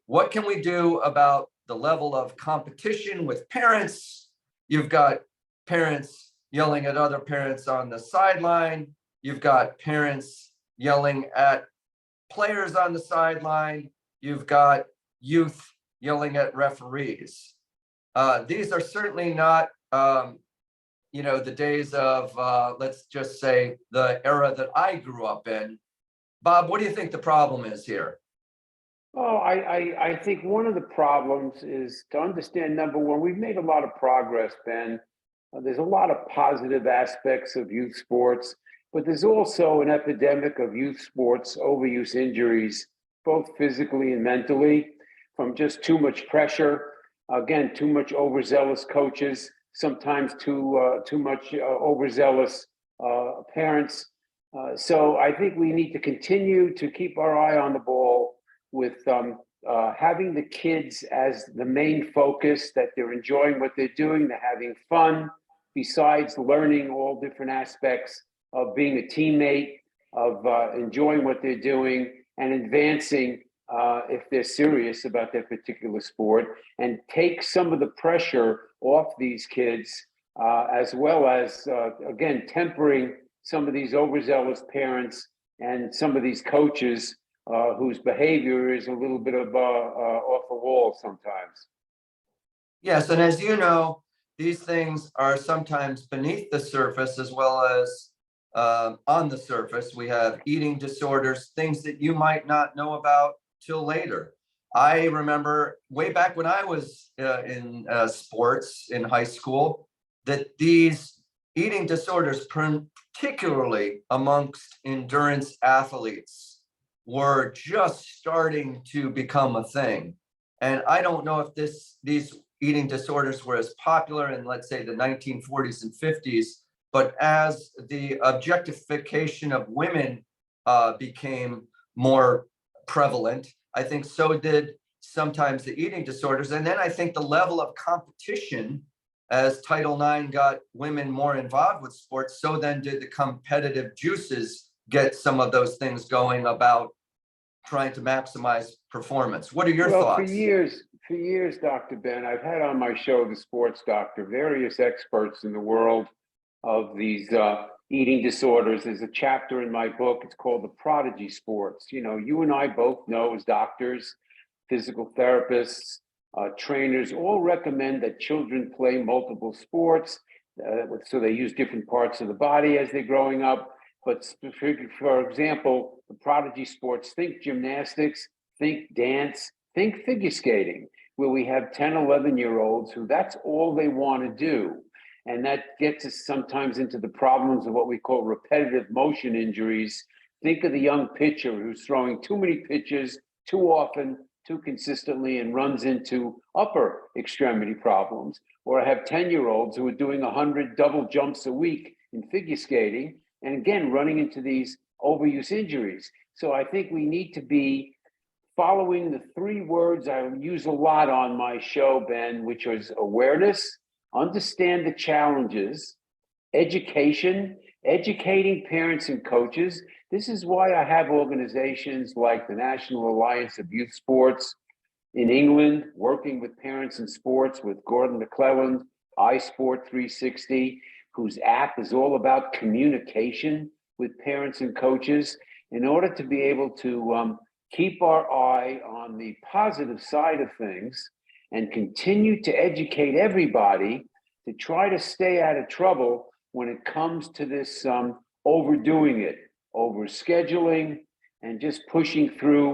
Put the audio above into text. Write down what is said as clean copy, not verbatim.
what can we do about the level of competition with parents? You've got parents yelling at other parents on the sideline. You've got parents yelling at players on the sideline. You've got youth yelling at referees. These are certainly not, the days of, let's just say, the era that I grew up in. Bob, what do you think the problem is here? Oh, I think one of the problems is to understand, number one, we've made a lot of progress, Ben. There's a lot of positive aspects of youth sports, but there's also an epidemic of youth sports overuse injuries, both physically and mentally, from just too much pressure. Again, too much overzealous coaches, sometimes too much overzealous parents. So I think we need to continue to keep our eye on the ball with having the kids as the main focus, that they're enjoying what they're doing, they're having fun, besides learning all different aspects of being a teammate, of enjoying what they're doing and advancing if they're serious about their particular sport, and take some of the pressure off these kids, as well as, again, tempering some of these overzealous parents and some of these coaches whose behavior is a little bit of off the wall sometimes. Yes, and as you know, these things are sometimes beneath the surface as well as on the surface. We have eating disorders, things that you might not know about till later. I remember way back when I was in sports in high school, that these eating disorders, particularly amongst endurance athletes, were just starting to become a thing. And I don't know if these eating disorders were as popular in, let's say, the 1940s and 50s, but as the objectification of women became more prevalent, I think so did sometimes the eating disorders. And then I think the level of competition, as Title IX got women more involved with sports, so then did the competitive juices get some of those things going about trying to maximize performance. What are your thoughts? For years, Dr. Ben, I've had on my show, The Sports Doctor, various experts in the world of these eating disorders. There's a chapter in my book, it's called The Prodigy Sports. You know, you and I both know, as doctors, physical therapists, trainers, all recommend that children play multiple sports. So they use different parts of the body as they're growing up. But for example, the prodigy sports, think gymnastics, think dance, think figure skating, where we have 10, 11-year-olds who that's all they want to do. And that gets us sometimes into the problems of what we call repetitive motion injuries. Think of the young pitcher who's throwing too many pitches too often, too consistently, and runs into upper extremity problems. Or I have 10-year-olds who are doing 100 double jumps a week in figure skating, and again, running into these overuse injuries. So I think we need to be following the three words I use a lot on my show, Ben, which was awareness, understand the challenges, education, educating parents and coaches. This is why I have organizations like the National Alliance of Youth Sports in England, working with parents in sports with Gordon McClelland, iSport 360, whose app is all about communication with parents and coaches, in order to be able to keep our eye on the positive side of things and continue to educate everybody to try to stay out of trouble when it comes to this overdoing it, over scheduling, and just pushing through